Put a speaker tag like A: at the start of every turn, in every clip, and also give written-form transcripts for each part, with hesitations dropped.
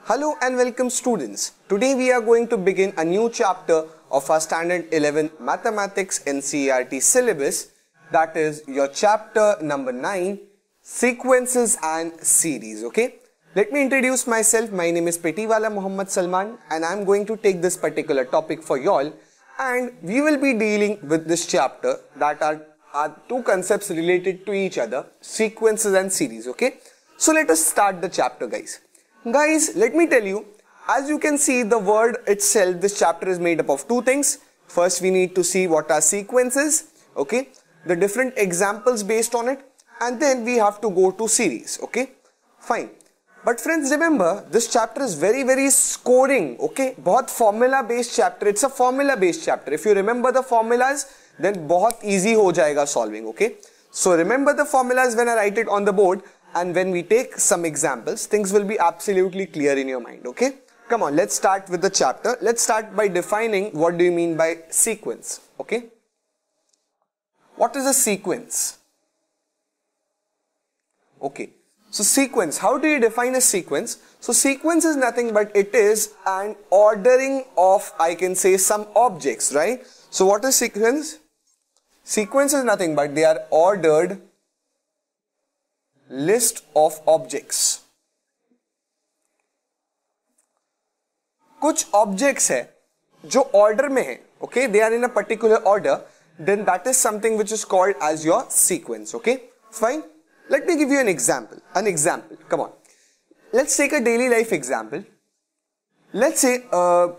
A: Hello and welcome students. Today we are going to begin a new chapter of our Standard 11 Mathematics NCERT syllabus, that is your chapter number 9, Sequences and Series. Okay, let me introduce myself. My name is Petiwala Muhammad Salman and I am going to take this particular topic for y'all, and we will be dealing with this chapter that are two concepts related to each other, sequences and series. Okay, so let us start the chapter, guys. Guys, let me tell you, as you can see the word itself, this chapter is made up of two things. First, we need to see what are sequences, okay, the different examples based on it, and then we have to go to series, okay, fine. But friends, remember, this chapter is very scoring, okay, बहुत formula based chapter, it's a formula based chapter. If you remember the formulas, then बहुत easy हो जाएगा solving, okay. So remember the formulas when I write it on the board, and when we take some examples, things will be absolutely clear in your mind, okay? Come on, let's start with the chapter. Let's start by defining what do you mean by sequence, okay? What is a sequence? Okay, so sequence, how do you define a sequence? So sequence is nothing but it is an ordering of, I can say, some objects, right? So what is sequence? Sequence is nothing but they are ordered list of objects. कुछ objects है जो order में है, okay, they are in a particular order, then that is something which is called as your sequence, okay, fine. Let me give you an example, come on. Let's take a daily life example. Let's say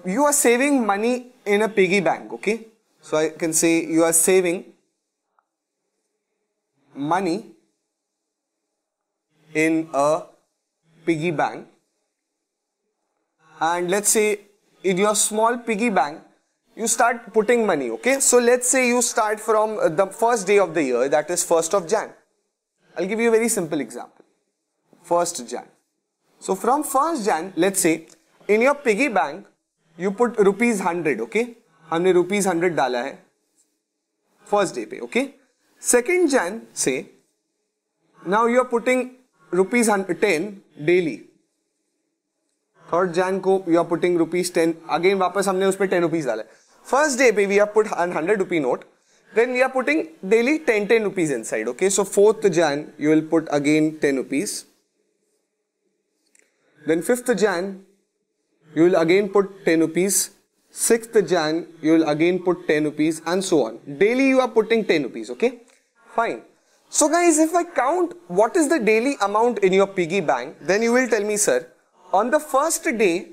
A: you are saving money in a piggy bank, okay, so I can say you are saving money in a piggy bank, and let's say in your small piggy bank you start putting money, okay. So let's say you start from the first day of the year, that is 1st of Jan. I'll give you a very simple example, 1st Jan. So from 1st Jan, let's say in your piggy bank you put rupees 100, okay, हमने rupees 100 डाला है first day पे, okay. 2nd Jan say now you are putting rupees 10 daily. 3rd Jan को you are putting rupees 10, again वापस हमने उस पे 10 rupees डाला. First day पे we have put 100 rupee note, then we are putting daily 10 rupees inside, okay. So 4th Jan you will put again 10 rupees, then 5th Jan you will again put 10 rupees, 6th Jan you will again put 10 rupees, and so on. Daily you are putting 10 rupees, okay, fine. So guys, if I count what is the daily amount in your piggy bank, then you will tell me, sir, on the first day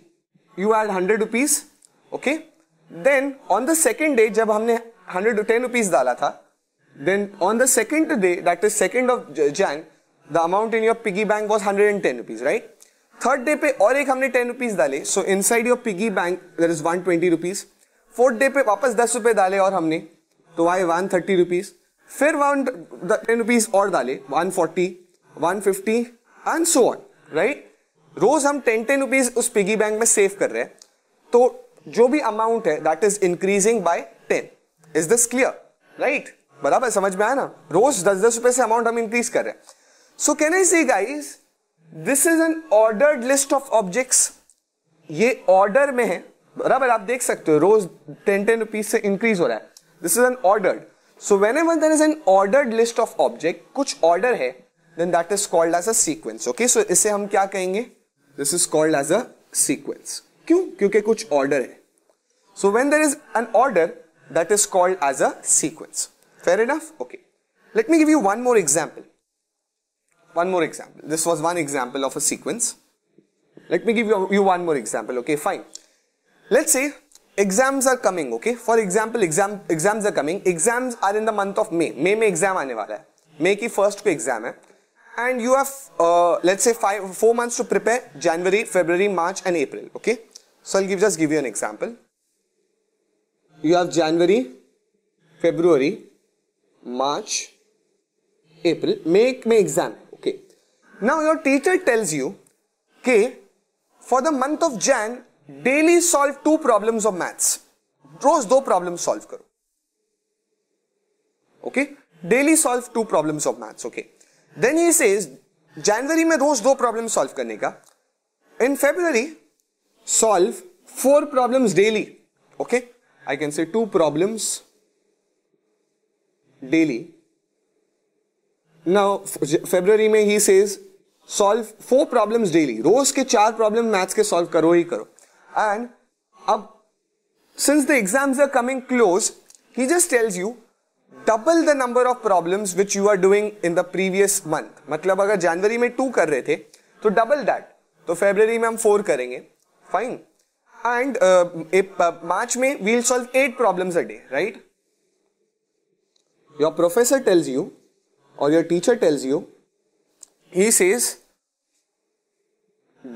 A: you had 100 rupees, okay. Then on the second day, जब हमने 110 rupees डाला था, then on the second day, that is 2nd of Jan, the amount in your piggy bank was 110 rupees, right? Third day पे और एक हमने 10 rupees डाले, so inside your piggy bank there is 120 rupees. Fourth day पे वापस 10 रुपए डाले और हमने, तो आए 130 rupees. फिर 10 rupees और डाले, 140, 150 and so on, right? रोज हम 10 rupees उस पिगी बैंक में सेव कर रहे हैं, तो जो भी अमाउंट है that is increasing by 10. Is this clear? Right? बराबर समझ में आया ना? रोज 10 रुपए से अमाउंट हम इंक्रीज कर रहे हैं. So can I say guys, this is an ordered list of objects. ये ऑर्डर में है, बराबर आप देख सकते हो, रोज 10 रुपीज से इंक्रीज हो रहा है. This is an ordered. So whenever there is an ordered list of object, कुछ order है, then that is called as a sequence. Okay, so इसे हम क्या कहेंगे? This is called as a sequence. क्यों? क्योंकि कुछ order है. So when there is an order, that is called as a sequence. Fair enough? Okay. Let me give you one more example. This was one example of a sequence. Let me give you one more example. Okay, fine. Let's say exams are coming, okay. For example, exams are coming. Exams are in the month of May. May में exam आने वाला है. May की first को exam है. And you have let's say 4 months to prepare: January, February, March, and April. Okay. So I'll just give you an example. You have January, February, March, April. May में exam है. Okay. Now your teacher tells you, okay, for the month of Jan, daily solve 2 problems of maths. Rose 2 problems solve करो. Okay, daily solve 2 problems of maths. Okay, then he says January में रोज 2 problems solve करने का. In February solve 4 problems daily. Okay, I can say 2 problems daily. Now February में he says solve 4 problems daily. रोज के 4 problem maths के solve करो ही करो. And अब since the exams are coming close, he just tells you double the number of problems which you are doing in the previous month. मतलब अगर जनवरी में 2 कर रहे थे तो double that. तो फरवरी में हम 4 करेंगे. Fine. And March में we'll solve 8 problems a day, right? Your professor tells you or your teacher tells you, he says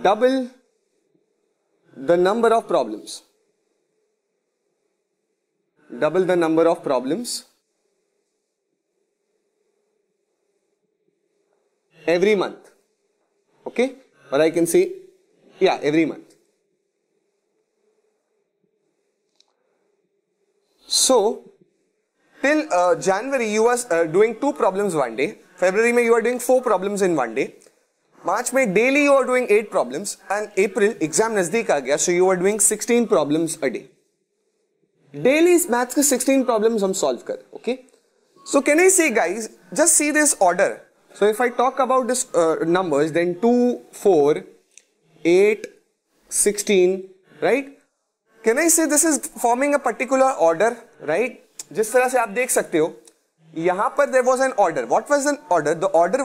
A: double the number of problems. Double the number of problems every month. Okay? Or I can say, yeah, every month. So, till January you are doing 2 problems one day. February में you are doing 4 problems in one day. March में daily you are doing 8 problems. And April exam नजदीक आ गया, so you are doing 16 problems a day. Daily maths के 16 problems हम solve कर. Okay? So can I say guys, just see this order. So if I talk about this numbers, then 2, 4, 8, 16, right? Can I say this is forming a particular order, right? जिस तरह से आप देख सकते हो, यहाँ पर there was an order. What was an order? The order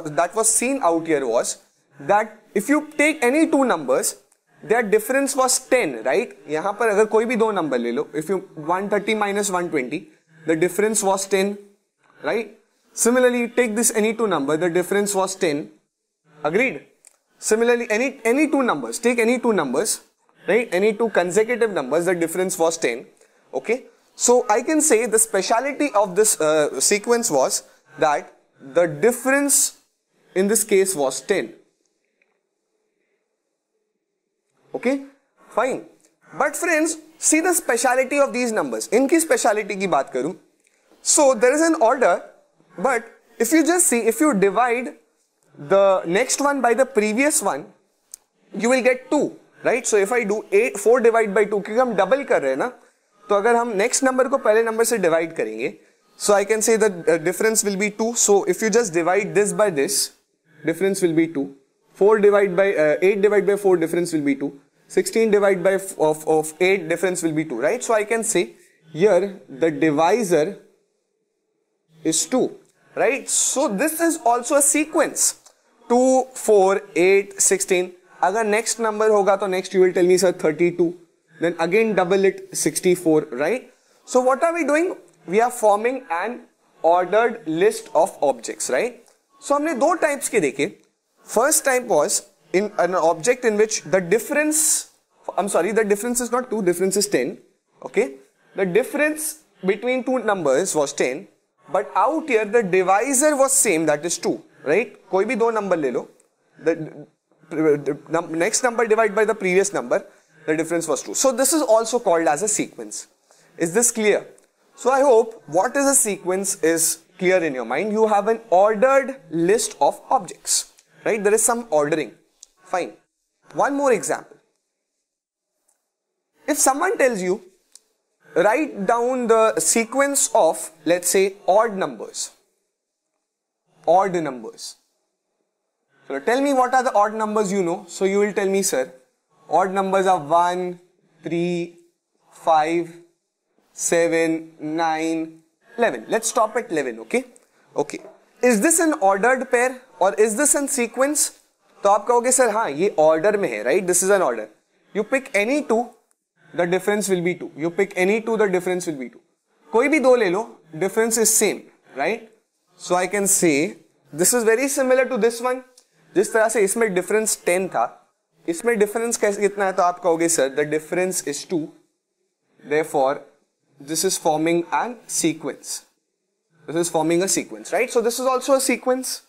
A: that was seen out here was that if you take any 2 numbers, their difference was 10, right? यहाँ पर अगर कोई भी 2 number ले लो, if you 130 minus 120, the difference was 10, right? Similarly, take this any 2 number, the difference was 10. Agreed? Similarly, any 2 numbers, take any 2 numbers, right? Any 2 consecutive numbers, the difference was 10. Okay? So I can say the speciality of this sequence was that the difference in this case was 10. Okay? Fine. But friends, see the speciality of these numbers. इनकी speciality की बात करूं. So there is an order, but if you just see, if you divide the next one by the previous one, you will get 2, right? So if I do 4 divided by 2, क्योंकि हम double कर रहे हैं ना, तो अगर हम next number को पहले number से divide करेंगे, so I can say the difference will be 2. So if you just divide this by this, difference will be 2. 8 divided by 4, difference will be 2. 16 divided by of 8, difference will be 2, right? So I can say here the divisor is 2, right? So this is also a sequence. 2, 4, 8, 16. अगर next number होगा तो next you will tell me sir 32. Then again double it 64, right? So what are we doing? We are forming an ordered list of objects, right? So हमने 2 types के देखे. First type was in an object in which the difference, the difference is not 2, difference is 10. Okay? The difference between 2 numbers was 10, but out here the divisor was same, that is 2, right? कोई भी 2 number ले लो, the next number divided by the previous number, the difference was 2. So this is also called as a sequence. Is this clear? So I hope what is a sequence is clear in your mind. You have an ordered list of objects, right? There is some ordering. Fine. One more example. If someone tells you, write down the sequence of, let's say, odd numbers. Odd numbers. So tell me what are the odd numbers you know. So you will tell me, sir, odd numbers are 1, 3, 5, 7, 9, 11. Let's stop at 11, okay? Okay. Is this an ordered pair or is this in sequence? तो आप कहोगे sir हाँ ये order में है, right? This is an order. You pick any 2, the difference will be 2. You pick any 2, the difference will be 2. कोई भी 2 ले लो, difference is same, right? So I can say this is very similar to this one. जिस तरह से इसमें difference 10 था, इसमें difference कैसे कितना है तो आप कहोगे sir the difference is 2. Therefore this is forming a sequence. This is forming a sequence, right? So this is also a sequence.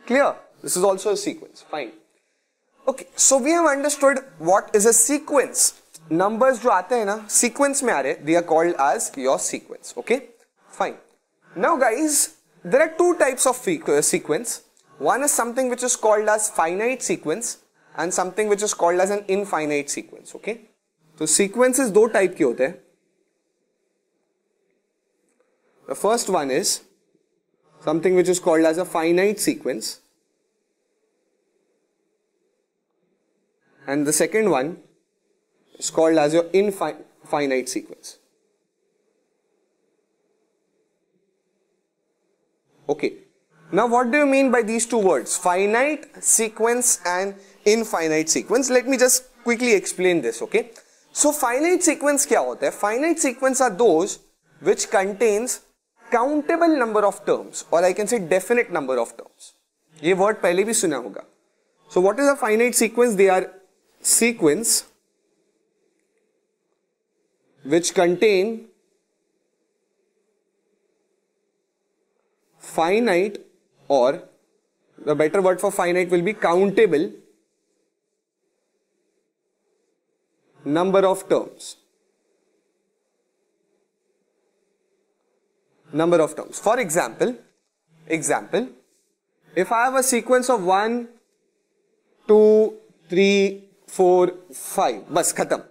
A: Clear? This is also a sequence. Fine. Okay, so we have understood what is a sequence. Numbers जो आते हैं ना sequence में आ रहे, they are called as your sequence. Okay? Fine. Now guys, there are 2 types of sequence. One is something which is called as finite sequence and something which is called as an infinite sequence. Okay, so sequences दो type के होते हैं. The first one is something which is called as a finite sequence, and the second one is called as your infinite sequence. Okay, now what do you mean by these two words, finite sequence and infinite sequence? Let me just quickly explain this. Okay, so finite sequence क्या होता है? Finite sequence are those which contains countable number of terms, or I can say definite number of terms. ये word पहले भी सुना होगा. So what is a finite sequence? They are sequence which contain finite, or the better word for finite will be countable number of terms. Number of terms. For example, if I have a sequence of 1, 2, 3, 4, 5, bas khatam.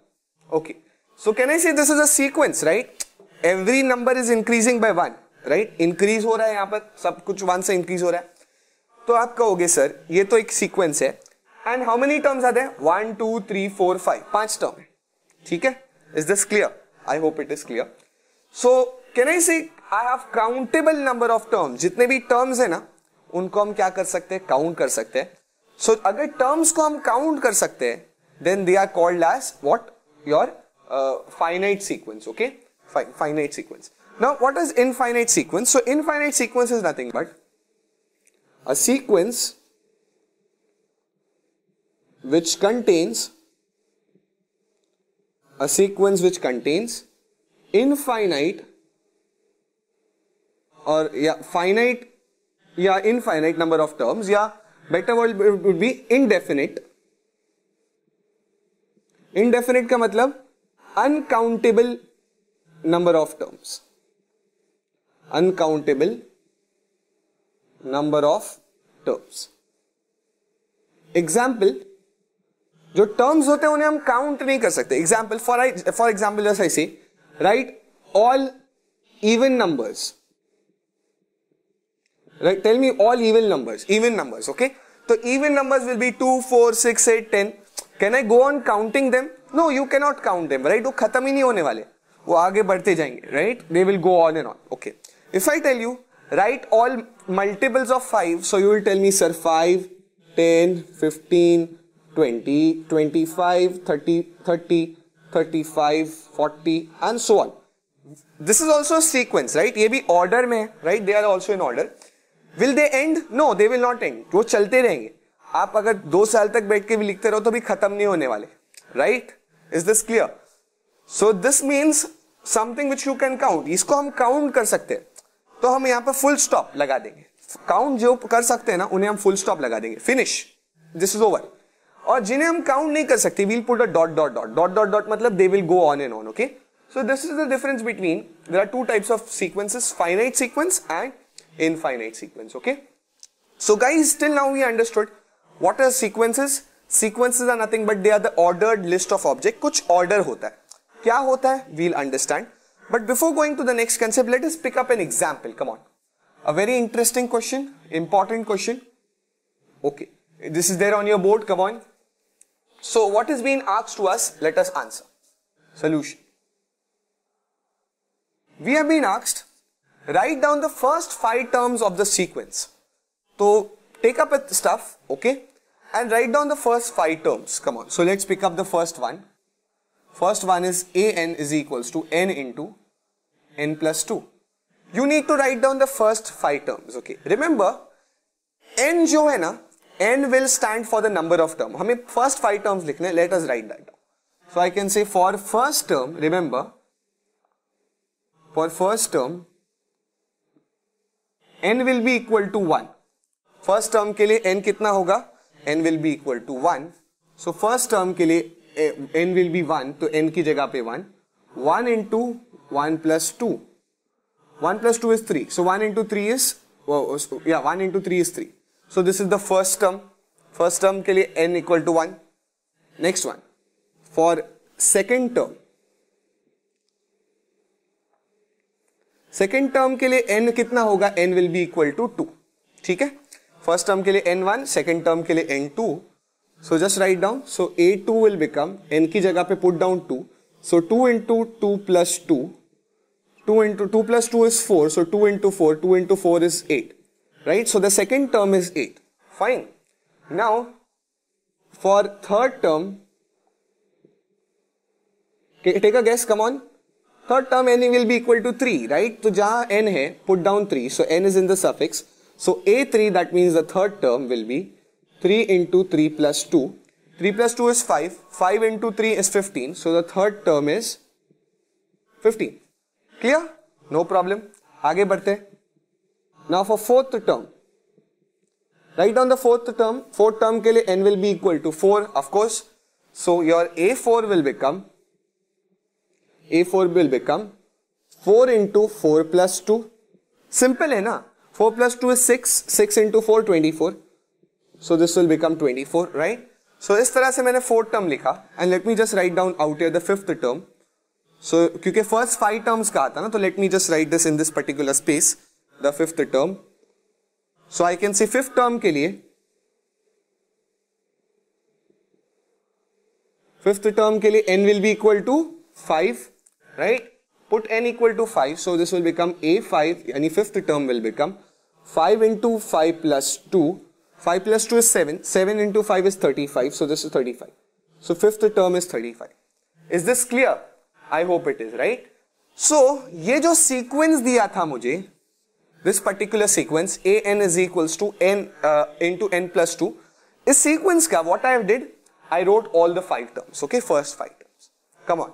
A: Okay. So can I say this is a sequence, right? Every number is increasing by 1. Right, increase हो रहा है, यहाँ पर सब कुछ 1 से increase हो रहा है. तो आप कहोगे सर ये तो एक सीक्वेंस है, एंड हाउ मेनी टर्म्स आते हैं? 1 2 3 4 5, 5 टर्म है. ठीक है, is this clear? I hope it is clear. So can I say I have countable number of terms. जितने भी टर्म्स है ना उनको हम क्या कर सकते हैं? काउंट कर सकते हैं. सो अगर टर्म्स को हम काउंट कर सकते हैं then they are called as what? Your finite sequence. Okay, finite sequence. Now, what is infinite sequence? So, infinite sequence is nothing but a sequence which contains infinite or finite infinite number of terms, better word would be indefinite. Indefinite का मतलब uncountable number of terms. Uncountable number of terms. Example, जो terms होते हैं उन्हें हम count नहीं कर सकते. Example, for example, just I say, write all even numbers. Right? Tell me all even numbers. Okay? So even numbers will be 2, 4, 6, 8, 10. Can I go on counting them? No, you cannot count them. Right? वो खत्म ही नहीं होने वाले. वो आगे बढ़ते जाएंगे. Right? They will go on and on. Okay. If I tell you, write all multiples of 5, so you will tell me, sir, 5, 10, 15, 20, 25, 30, 35, 40, and so on. This is also a sequence, right? ये भी order में है, right? They are also in order. Will they end? No, they will not end. वो चलते रहेंगे. आप अगर 2 साल तक बैठ के भी लिखते रहो तो भी खत्म नहीं होने वाले. Right? Is this clear? So this means something which you can count. इसको हम count कर सकते हैं. तो हम यहाँ पर फुल स्टॉप लगा देंगे. काउंट जो कर सकते हैं ना उन्हें हम फुल स्टॉप लगा देंगे. Finish, this is over. और जिन्हें हम काउंट नहीं कर सकते, we'll put a dot dot dot dot dot dot, मतलब they will go on and on. Okay, so this is the difference between, there are 2 types of sequences, finite sequence and infinite sequence. Okay, so guys, till now we understood what are sequences. Sequences are nothing but they are the ordered list of object. कुछ order होता है. क्या होता है? We'll understand. But before going to the next concept, let us pick up an example. Come on. A very interesting question, important question. Okay. This is there on your board. Come on. So what is being asked to us? Let us answer. Solution. We have been asked, write down the first 5 terms of the sequence. So take up with stuff, okay, and write down the first 5 terms. Come on. So let's pick up the first one. First one is an is equals to n into n plus 2. You need to write down the first 5 terms. Okay. Remember, n जो है ना, n will stand for the number of term. हमें first 5 terms लिखने. Let us write that down. So I can say for first term, remember, for first term, n will be equal to 1. First term के लिए n कितना होगा? n will be equal to 1. So first term के लिए n will be 1, तो n की जगह पे 1. 1 into 1 plus 2. 1 plus 2 is 3. So 1 into 3 is, 1 into 3 is 3. So this is the first term. First term के लिए n equal to 1. Next one for second term, second term के लिए n कितना होगा, n will be equal to 2. ठीक है, first term के लिए n1, सेकेंड टर्म के लिए n2. So just write down. So a2 will become, n की जगह पे put down 2. So 2 into 2 plus 2, 2 into 2 plus 2 is 4, so 2 into 4, 2 into 4 is 8, right? So the second term is 8. Fine. Now, for third term, take a guess, come on. Third term n will be equal to 3, right? So jahan n hai, put down 3, so n is in the suffix. So a3, that means the third term will be 3 into 3 plus 2. 3 plus 2 is 5, 5 into 3 is 15, so the third term is 15. Clear, no problem. आगे बढ़ते. Now for fourth term, write down the fourth term. Fourth term के लिए n will be equal to 4 of course. So your a4 will become 4 into 4 plus 2. Simple है ना, 4 plus 2 is 6, 6 into 4 24. So this will become 24, right. So इस तरह से मैंने fourth term लिखा. And let me just right down out here the fifth term. So, क्योंकि first 5 terms का आता ना, तो let me just write this in this particular space, the fifth term. So I can see fifth term के लिए, fifth term के लिए n will be equal to 5, right. Put n equal to 5, so this will become a5, यानी fifth term will become 5 into 5 plus 2. 5 plus 2 is 7, 7 into 5 is 35, so this is 35. So fifth term is 35. Is this clear? I hope it is, right? So ये जो sequence दिया था मुझे, this particular sequence an is equals to n into n plus 2, इस sequence का what I did, I wrote all the 5 terms, okay, first 5 terms. Come on,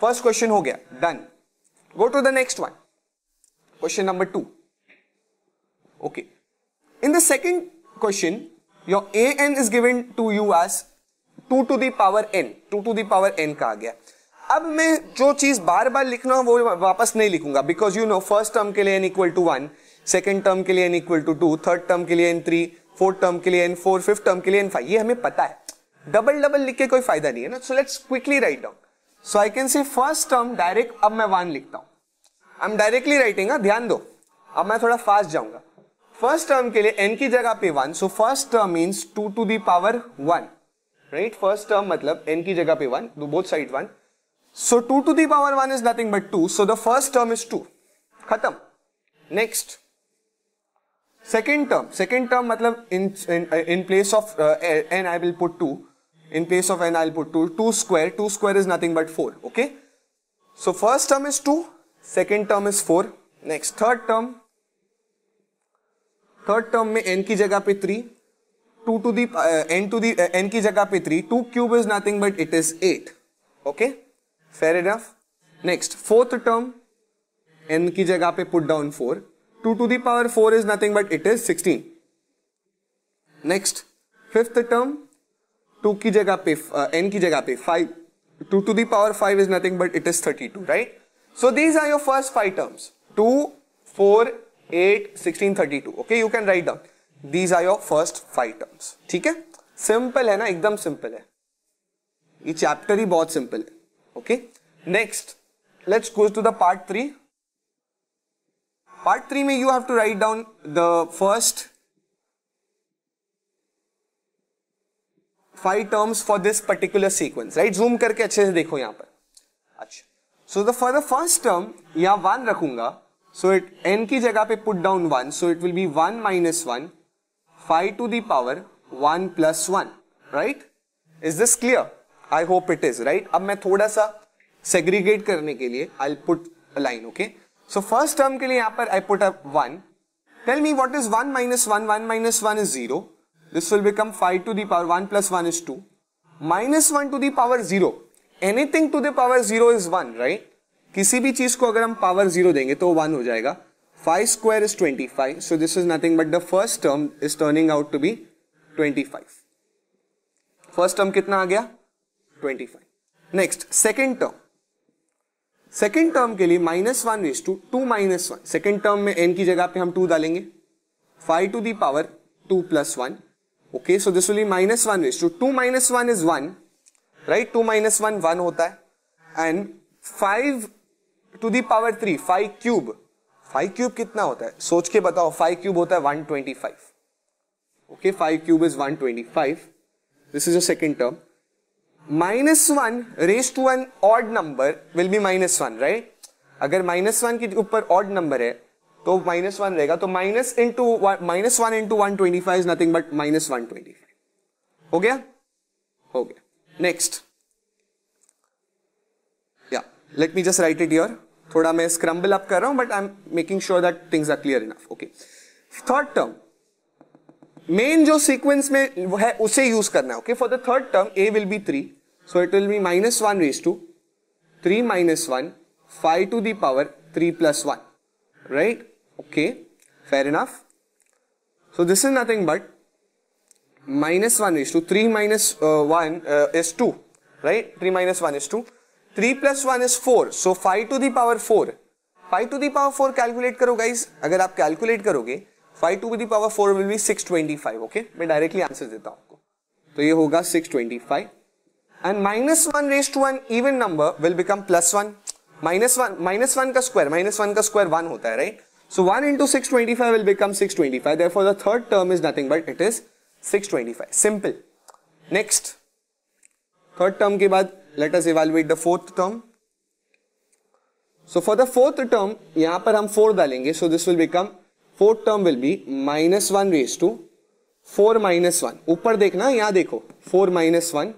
A: first question हो गया, done. Go to the next one, question number 2. Okay, in the second question your an is given to you as 2 to the power n, 2 to the power n का आ गया. अब मैं जो चीज बार बार लिखना वो वापस नहीं लिखूंगा, because you know first term के लिए n equal to 1, second term के लिए n equal to 2, third term के लिए n3, फोर्थ टर्म के लिए n4, फिफ्थ टर्म के लिए n5, ये हमें पता है. डबल डबल लिख के कोई फायदा नहीं है ना. So let's quickly write down. So I can say first term direct, अब मैं 1 लिखता हूं. आई एम डायरेक्टली राइटिंग, ध्यान दो, अब मैं थोड़ा फास्ट जाऊंगा. फर्स्ट टर्म के लिए n की जगह पे 1, so first term means 2 to the power 1, right. First term मतलब n की जगह पे 1, both side 1. So 2 to the power 1 is nothing but 2. So the first term is 2. Khatam. Next. Second term मतलब in place of n I will put 2. In place of n I will put 2. 2 square. 2 square is nothing but 4. Okay. So first term is 2. Second term is 4. Next third term. Third term में n की जगह पे 3. 2 to the n की जगह पे 3. 2 cube is nothing but it is 8. Okay. Fair enough. Next, fourth term, n की जगह पे put down 4. 2 to the power 4 is nothing but it is 16. Next, fifth term, 2 की जगह पे n की जगह पे 5. 2 to the power 5 is nothing but it is 32, right? So these are your first 5 terms. 2, 4, 8, 16, 32. Okay, you can write down. These are your first 5 terms. ठीक है? Simple है ना, एकदम simple है. ये chapter ही बहुत simple है. Okay, next let's go to the part 3. Part 3 में you have to write down the first 5 terms for this particular sequence, right? Zoom करके अच्छे से देखो यहाँ पर. अच्छा, so for the first term यहाँ 1 रखूंगा, so it n की जगह पे put down 1, so it will be 1 minus 1, 5 to the power 1 plus 1, right? Is this clear? I hope it is, right? अब मैं थोड़ा सा segregate करने के लिए I'll put a line, okay? So first term के लिए यहाँ पर I put up 1. Tell me what is 1 minus 1? 1 minus 1 is 0. This will become 5 to the power 1 plus 1 is 2. Minus 1 to the power 0. Anything to the power 0 is 1, right? किसी भी चीज को अगर हम power 0 देंगे तो 1 हो जाएगा. 5 square is 25. So this is nothing but the first term is turning out to be 25. First term कितना आ गया? 25. Next, second term. Second term के लिए minus 1 raised to 2 minus 1. Second term में n की जगह पे हम 2 डालेंगे. 5 to the power 2 plus 1 Okay, so this will be minus 1 raised to 2 minus 1 is 1, right? 2 minus 1 1 होता है, and 5 to the power 3, 5 cube. 5 cube कितना होता है? सोच के बताओ. 5 cube होता है 125. Okay, 5 cube is 125. This is the second term. Minus 1 raised to an odd number will be minus 1, right? अगर minus 1 के ऊपर odd number है तो minus 1 रहेगा, तो minus 1 into 125 is nothing but minus 125. हो गया? हो गया. Next. Yeah, let me just write it here. थोड़ा मैं scramble up कर रहा हूं, but I'm making sure that things are clear enough. Okay. Third term. Main जो sequence में है उसे use करना है. Okay. For the third term, a will be 3. So it will be minus 1 raised to 3 minus 1, 5 to the power 3 plus 1. Right? Okay, fair enough. So this is nothing but minus 1 raised to 3 minus 1 is 2, right? 3 minus 1 is 2. 3 plus 1 is 4. So 5 to the power 4. 5 to the power 4 calculate करो guys. अगर आप calculate करोगे 5 to the power 4 will be 625. Okay, मैं directly answer देता हूँ आपको. तो ये होगा 625. And minus 1 raised to an even number will become plus 1. Minus 1 का square 1 होता है, right? So 1 into 625 will become 625. Therefore, the third term is nothing but it is 625. Simple. Next. Third term के बाद let us evaluate the fourth term. So for the fourth term, यहाँ पर हम 4 डालेंगे. So this will become, fourth term will be minus 1 raised to 4 minus 1. ऊपर देखना, यहाँ देखो. 4 minus 1.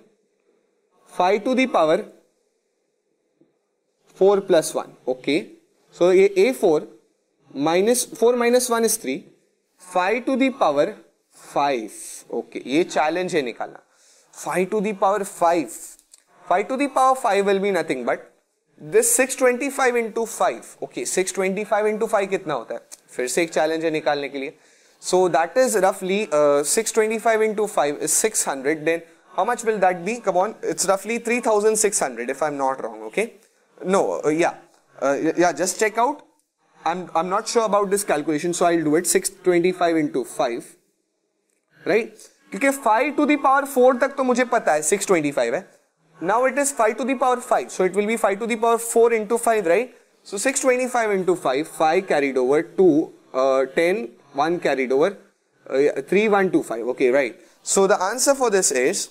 A: 5 to the power 4 plus 1. Okay. So ये A4 minus 4 minus 1 is 3. 5 to the power 5. Okay. ये challenge है निकालना. 5 to the power 5. 5 to the power 5 will be nothing but this 625 into 5. Okay. 625 into 5 कितना होता है? फिर से एक challenge है निकालने के लिए. So that is roughly 625 into 5 is 600. Then how much will that be? Come on. It's roughly 3600 if I'm not wrong. Okay. No. Yeah. Just check out. I'm not sure about this calculation, so I'll do it. 625 into 5, right? क्योंकि 5 to the power 4 तक तो मुझे पता है 625 है. Now it is 5 to the power 5, so it will be 5 to the power 4 into 5, right? So 625 into 5, 5 carried over 2, 10, 1 carried over 3, 1, 2, 5. Okay, right? So the answer for this is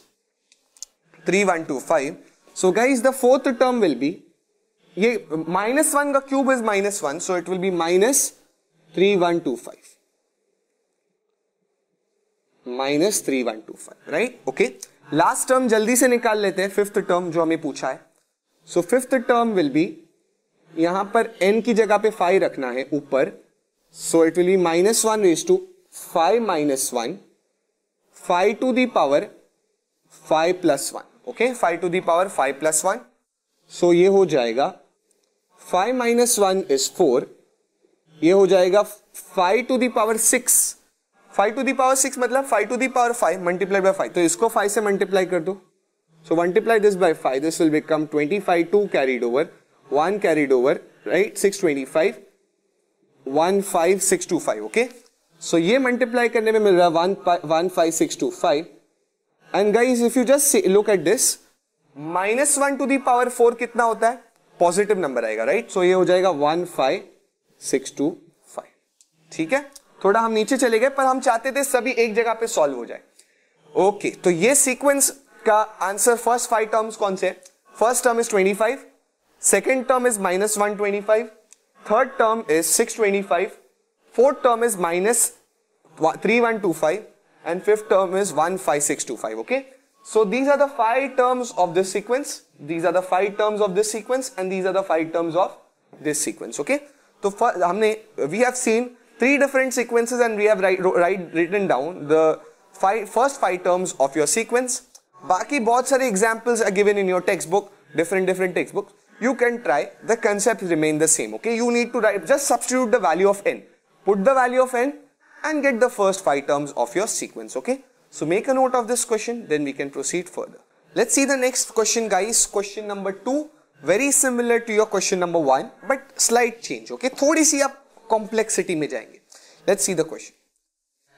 A: 3, 1, 2, 5. So guys, the fourth term will be, ये minus 1 का cube is minus 1, so it will be minus 3125. Minus 3125, right? Okay. Last term जल्दी से निकाल लेते हैं, fifth term जो हमें पूछा है. So fifth term will be, यहां पर n की जगह पे 5 रखना है ऊपर. So it will be minus 1 raised to 5 minus 1, 5 to the power 5 plus 1. Okay, 5 to the power 5 plus 1. So ये हो जाएगा 5 minus 1 is 4. ये हो जाएगा 5 to the power 6. 5 to the power 6 मतलब 5 to the power 5 multiplied by 5. तो इसको 5 से multiply कर दो. So multiply this by 5. This will become 25, 2 carried over, 1 carried over, right? 625, 15625. Okay. So ये multiply करने में मिल रहा है 15625. And guys, if you just look at this, minus 1 to the power 4 कितना होता है? पॉजिटिव नंबर आएगा, राइट? सो ये हो जाएगा 15625. ठीक है, थोड़ा हम नीचे चले गए, पर हम चाहते थे सभी एक जगह पे सॉल्व हो जाए. ओके, तो ये सीक्वेंस का आंसर फर्स्ट 5 टर्म्स कौन से? First term is 25, second term is minus 125, third term is 625, fourth term is minus 3125, and fifth term is 15625. Okay, so these are the 5 terms of this sequence. These are the 5 terms of this sequence, and these are the 5 terms of this sequence. Okay, so we have seen 3 different sequences, and we have written down the first 5 terms of your sequence. बाकी बहुत सारे examples are given in your textbook, different textbooks. You can try. The concepts remain the same. Okay, you need to just substitute the value of n, put the value of n, and get the first 5 terms of your sequence. Okay, so make a note of this question, then we can proceed further. Let's see the next question, guys. Question number 2, very similar to your question number 1, but slight change. Okay, थोड़ी सी आप complexity में जाएंगे. Let's see the question.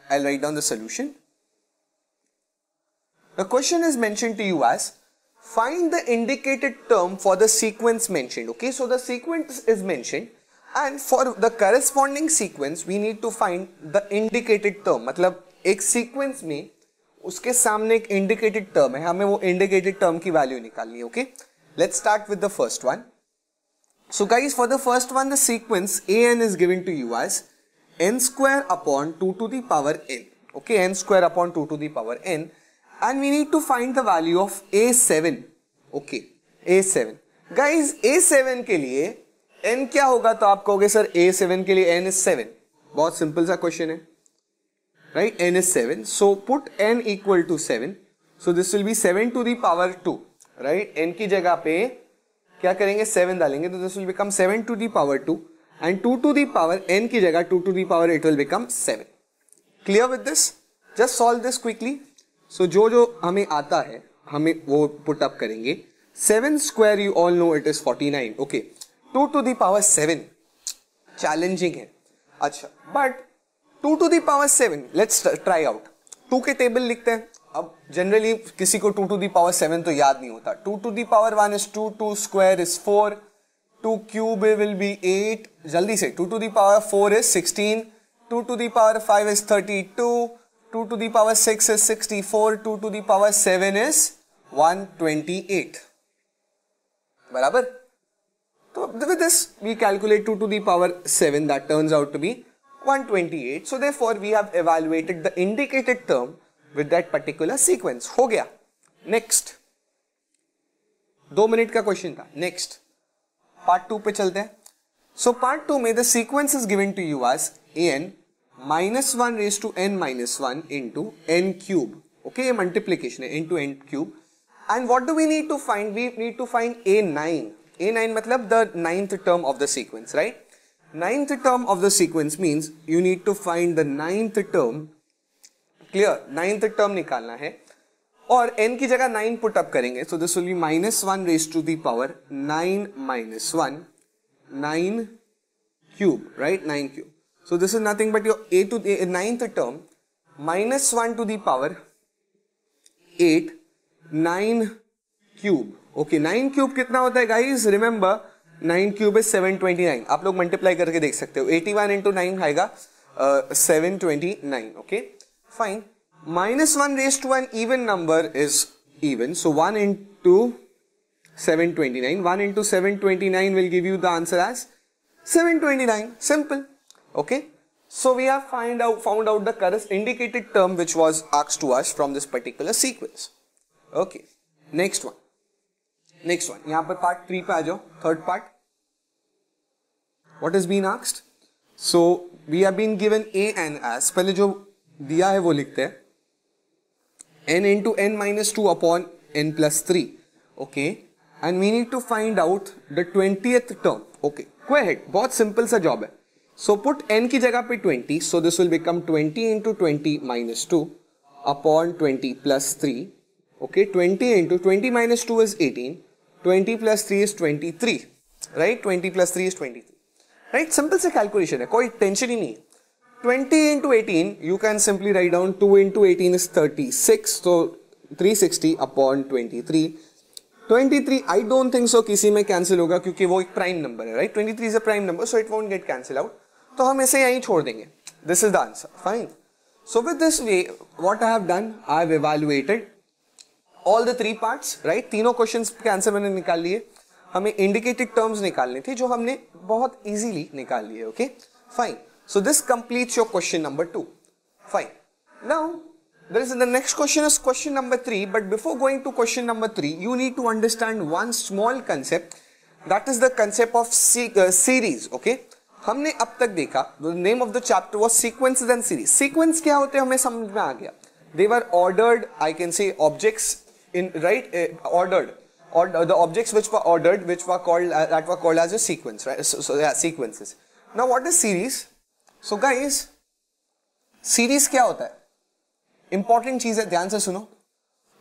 A: I'll write down the solution. The question is mentioned to you as find the indicated term for the sequence mentioned. Okay, so the sequence is mentioned and for the corresponding sequence we need to find the indicated term. मतलब एक sequence में उसके सामने एक indicated term है, हमें वो indicated term की value निकालनी है. Okay, let's start with the first one. So guys, for the first one, the sequence an is given to you as n square upon 2 to the power n. Okay, n square upon 2 to the power n. And we need to find the value of a7. Okay, a7. Guys, a7 के लिए n क्या होगा? तो आप कहोगे sir a7 के लिए n is 7. बहुत सिंपल सा क्वेश्चन है, right? n is 7. So put n equal to 7. So this will be 7 to the power 2, right? n की जगह पे क्या करेंगे? 7 डालेंगे, तो this will become 7 to the power 2 and 2 to the power n की जगह 2 to the power 8 will become 7. Clear with this? Just solve this quickly. So जो हमें आता है हमें वो पुट अप करेंगे. 7 square you all know it is 49. Okay, 2 to the power 7 challenging है. अच्छा, but 2 to the power 7 let's try out. 2 के टेबल लिखते हैं. अब जनरली किसी को 2 to the power 7 तो याद नहीं होता. 2 to the power 1 is 2, 2 square is 4, 2 cube will be 8. जल्दी से 2 to the power 4 is 16, 2 to the power 5 is 32, 2 to the power 6 is 64, 2 to the power 7 is 128. बराबर? तो with this we calculate 2 to the power 7, that turns out to be 128. So therefore we have evaluated the indicated term with that particular sequence. हो गया. Next. 2 minute का question था. Next. Part 2 पे चलते हैं. So part 2 में the sequence is given to you as an minus 1 raised to n minus 1 into n cube. Okay, multiplication है into n cube. And what do we need to find? We need to find a9. a9 मतलब the ninth term of the sequence, right? Ninth term of the sequence means you need to find the ninth term. Clear? Ninth term निकालना है और n की जगह 9 put up करेंगे. So this will be minus 1 raised to the power 9 minus 1, 9 cube, right? 9 cube. So this is nothing but your a to the ninth term minus 1 to the power 8, 9 cube. Okay, 9 cube कितना होता है guys? Remember 9 cube is 729. आप लोग multiply करके देख सकते हो. 81 into 9 आएगा 729. Okay, fine. Minus 1 raised to an even number is even. So 1 into 729. 1 into 729 will give you the answer as 729. Simple. Okay, so we have found out the indicated term which was asked to us from this particular sequence. Okay, next one. यहाँ पर part 3 पे आ जाओ. Third part. What has been asked? So we have been given a n as, पहले जो दिया है वो लिखते हैं, n into n minus 2 upon n plus 3. Okay, and we need to find out the 20th term. Okay, go ahead. बहुत simple सा job है. So put n की जगह पे 20. So this will become 20 into 20 minus 2 upon 20 plus 3. Okay, 20 into 20 minus 2 is 18. 20 plus 3 is 23. Right? 20 plus 3 is 23. Right? Simple से calculation है. कोई tension ही नहीं. 20 into 18 you can simply write down 2 into 18 is 36. So 360 upon 23. 23 I don't think so किसी में cancel होगा क्योंकि वो एक prime number है. Right? 23 is a prime number so it won't get cancelled out. तो हम इसे यहीं छोड़ देंगे. This is the answer. Fine. So with this way, what I have done, I have evaluated all the 3 parts. Right? तीनों questions के answer मैंने निकाल लिए. हमें indicated terms निकालने थे जो हमने बहुत easily निकाल लिए. Okay? Fine. So this completes your question number 2. Fine. Now there is the next question is question number 3. But before going to question number 3, you need to understand one small concept. That is the concept of series. Okay? हमने अब तक देखा the name of the chapter was sequences and series. Sequence क्या होते हैं हमें समझ में आ गया. They were ordered, I can say objects in right ordered, or the objects which were ordered, which were called that were called as a sequence, right? So yeah, sequences. Now what is series? So guys, series क्या होता है? Important चीज है, ध्यान से सुनो.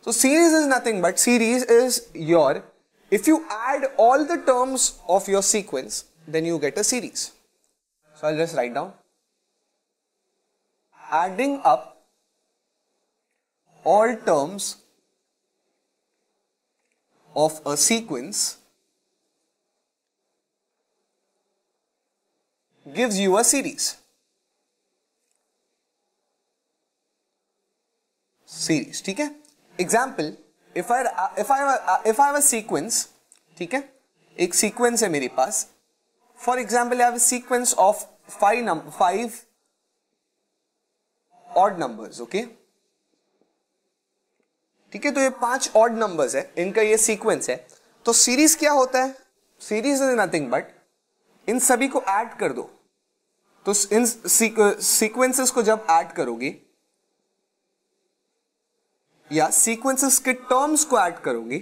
A: So series is nothing but series is your, if you add all the terms of your sequence, then you get a series. So I'll just write down. Adding up all terms of a sequence gives you a series. Series, ठीक है? Example, if I have a sequence, ठीक है? एक sequence है मेरे पास. For example, I have a sequence of five odd numbers, okay? ठीक है, तो ये 5 odd numbers है, इनका ये sequence है. तो series क्या होता है? Series is nothing but इन सभी को ऐड कर दो. तो इन सीक्वेंसेस को जब ऐड करोगे या सीक्वेंसेस के टर्म्स को ऐड करोगे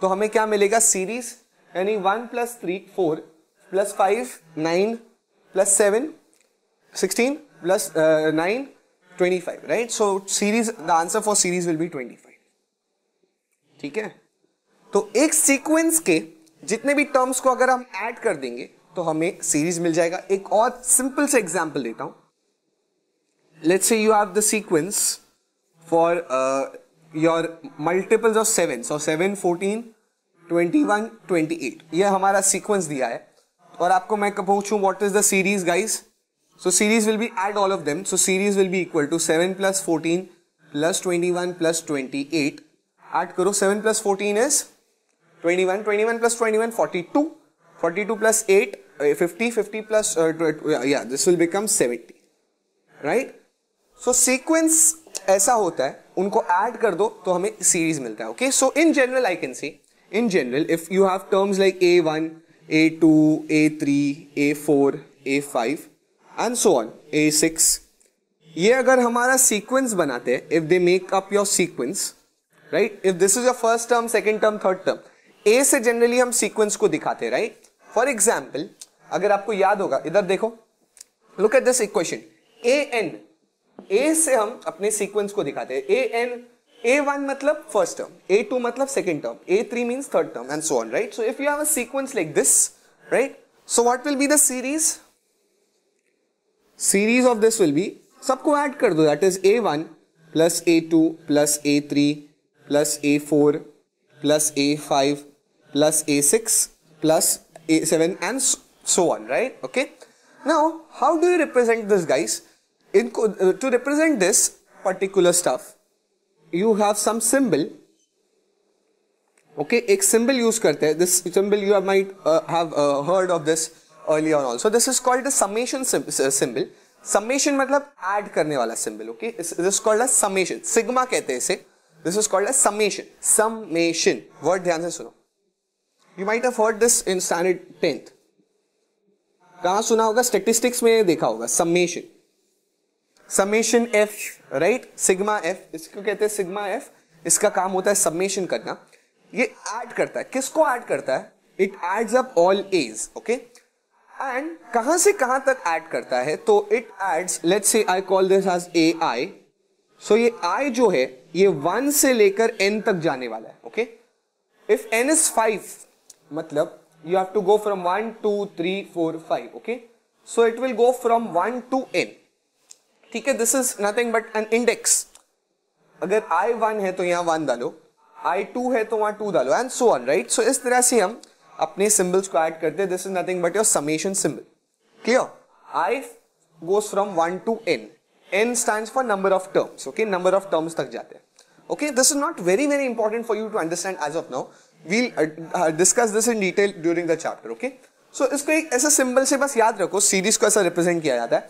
A: तो हमें क्या मिलेगा? सीरीज. यानी 1 + 3 4 + 5 9 + 7 16 + 9 25, right? So series, the answer for series will B 25. ठीक है, तो एक सीक्वेंस के जितने भी टर्म्स को अगर हम ऐड कर देंगे तो हमें सीरीज मिल जाएगा. एक और सिंपल से एग्जांपल देता हूं. Let's say you have the sequence for your multiples of 7. सो 7 14 21 28, ये हमारा सीक्वेंस दिया है और आपको मैं पूछूं what is the series guys. So series will be add all of them. So series will be equal to 7 + 14 + 21 + 28. Add करो. 7 + 14 is 21, 21 + 21 42, 42 + 8 50, 50 plus this will become 70, right? So sequence ऐसा होता है, उनको ऐड कर दो तो हमें सीरीज मिलता है. Okay, so in general I can say, in general if you have terms like A1, A2, A3, A4, A5 and so on, A6, ये अगर हमारा सीक्वेंस बनाते हैं, if they make up your sequence, right? If this is your first term, second term, third term, A से generally हम sequence को दिखाते हैं, राइट? फॉर एग्जाम्पल, अगर आपको याद होगा, इधर देखो, look at this equation. an, A से हम अपने सीक्वेंस को दिखाते हैं. an, A1 मतलब फर्स्ट टर्म, A2 मतलब second term, A3 means third term and so on, right? So if you have a sequence like this, right, so what will be the series? Series of this will be, सबको add कर दो, that is A1 + A2 + A3 + A4 + A5 + A6 + A7 and so on, right? Okay, now how do you represent this, guys? To represent this particular stuff you have some symbol. Okay, एक symbol use करते हैं. This symbol you might have heard of this earlier on also. This is called a summation symbol. Summation मतलब add करने वाला symbol. Okay, this is called as summation. Sigma कहते हैं इसे. This is called as summation. Summation word ध्यान से सुनो. You might have heard this in standard 10th. कहां सुना होगा? स्टेटिस्टिक्स में देखा होगा. Summation, summation F, right? Sigma F, इसको कहते हैं सिग्मा एफ. इसका काम होता है समेशन करना. ये ऐड करता है, किसको ऐड करता है? It adds up all edge. Okay, and कहां से कहां तक ऐड करता है? तो it aids, let's say I call this as a I. So ये आई जो है ये 1 से लेकर n तक जाने वाला है. ओके, इफ n इज 5 मतलब you have to go from 1 2 3 4 5. okay, so it will go from 1 to n. ठीक है, this is nothing but an index. अगर I1 है तो यहां 1 डालो, I2 है तो वहां 2 डालो and so on, right? so इस तरह से हम अपने symbols को ऐड करते हैं. this is nothing but your summation symbol. clear? I goes from 1 to n. n stands for number of terms. okay, number of terms तक जाते हैं. okay, this is not very important for you to understand as of now. We'll discuss this in detail during the chapter. okay, so इसको एक ऐसा symbol से बस याद रखो, सीरीज को ऐसा रिप्रेजेंट किया जाता है.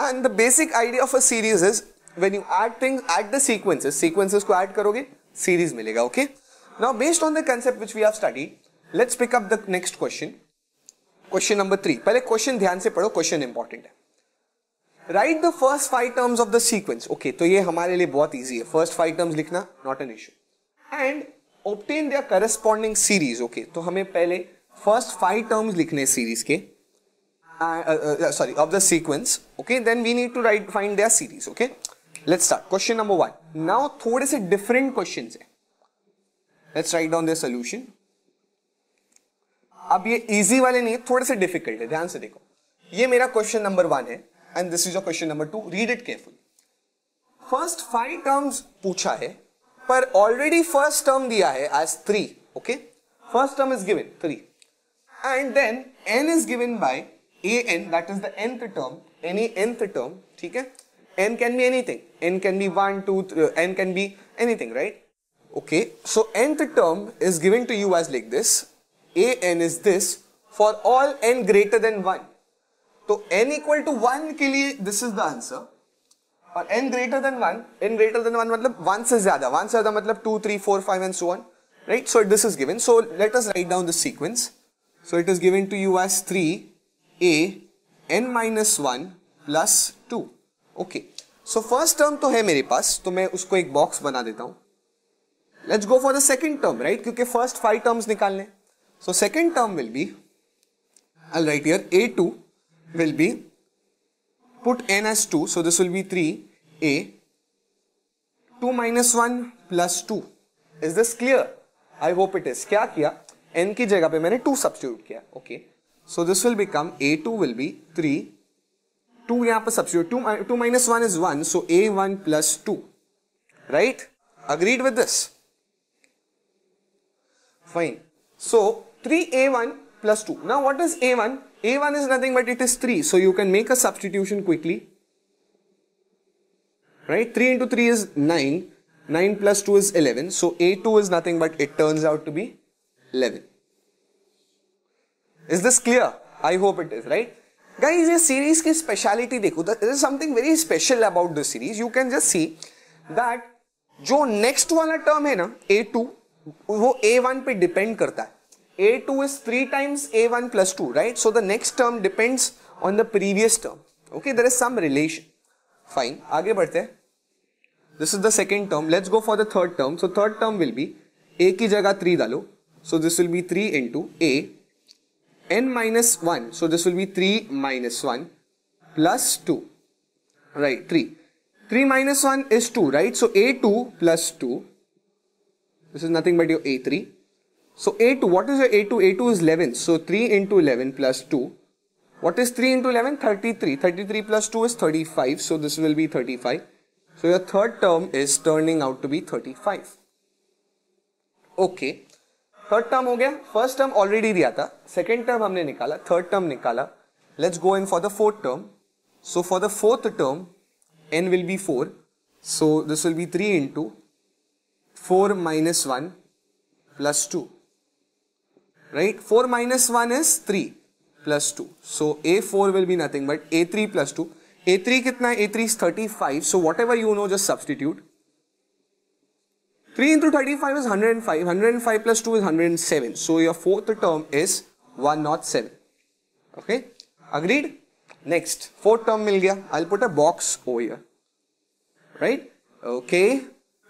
A: And the basic idea of a series is when you add things, add the sequences को ऐड करोगे सीरीज मिलेगा. Okay, now based on the concept which we have studied, let's pick up the next question. Question number 3. पहले question ध्यान से पढ़ो, question important है. Write the first 5 terms of the sequence. Okay, तो ये हमारे लिए बहुत ईजी है. फर्स्ट 5 टर्म्स लिखना not an issue. And obtain their corresponding series. okay, तो हमें पहले first 5 terms लिखने सीरीज के, sorry, of the sequence. okay, then we need to find their series. okay, let's start. question number 1. now थोड़े से different questions है. let's write down their solution. अब ये easy वाले नहीं, थोड़े से difficult है. ध्यान से देखो, ये मेरा question number 1 है and this is your question number 2. read it carefully. first 5 terms पूछा है पर ऑलरेडी फर्स्ट टर्म दिया है as 3. Okay, first term is given 3, and then n is given by an, that is the nth term, any nth term. ठीक है, n can be anything, n can be 1 2 3, n can be anything, right? Okay, so nth term is given to you as like this, an is this for all n greater than 1. तो n equal to 1 के लिए this is the answer, और n greater than 1 मतलब 1 से ज्यादा मतलब 2 3 4 5 and so on, right? So this is given. So let us write down the sequence. So it is given to you as 3a n minus 1 plus 2. Okay, so first term तो है मेरे पास, तो मैं उसको एक बॉक्स बना देता हूं. Let's go for the second term, right? क्योंकि first 5 terms निकालने. So second term will be, I'll write here a2 will be, put n as 2, so this will be 3a 2 minus 1 plus 2. Is this clear? I hope it is. क्या किया, n की जगह पे मैंने 2 substitute किया. Okay, so this will become a2 will be 3, 2 यहाँ पर substitute, 2 minus 1 is 1, so a1 plus 2, right? Agreed with this? Fine. So 3a1 plus 2. Now what is a1? A1 is nothing but it is 3, so you can make a substitution quickly, right? 3 into 3 is 9, 9 plus 2 is 11, so a2 is nothing but it turns out to be 11. Is this clear? I hope it is, right? Guys, ये series की speciality देखो, there is something very special about this series. You can just see that जो next वाला term है ना a2, वो a1 पे depend करता है. a2 is 3 times a1 plus 2, right? So the next term depends on the previous term. Okay, there is some relation. Fine, आगे बढ़ते हैं. This is the second term. Let's go for the third term. So third term will be a की जगह 3 डालो, so this will be 3 into a n minus 1, so this will be 3 minus 1 plus 2, right? 3 minus 1 is 2, right? So a2 plus 2, this is nothing but your a3. So a2, what is your a2? A2 is 11, so 3 into 11 plus 2. What is 3 into 11? 33. 33 plus 2 is 35, so this will be 35. So your third term is turning out to be 35. Okay, third term हो गया. First term already दिया था, second term हमने निकाला, third term निकाला. Let's go in for the fourth term. So for the fourth term, n will be 4, so this will be 3 into 4 minus 1 plus 2, right? 4 minus 1 is 3 plus 2, so a4 will be nothing but a3 plus 2. a3 कितना है? a3 is 35, so whatever you know just substitute. 3 into 35 is 105, 105 plus 2 is 107, so your fourth term is 107. Okay, agreed? Next, fourth term मिल गया. I'll put a box over here, right? Okay,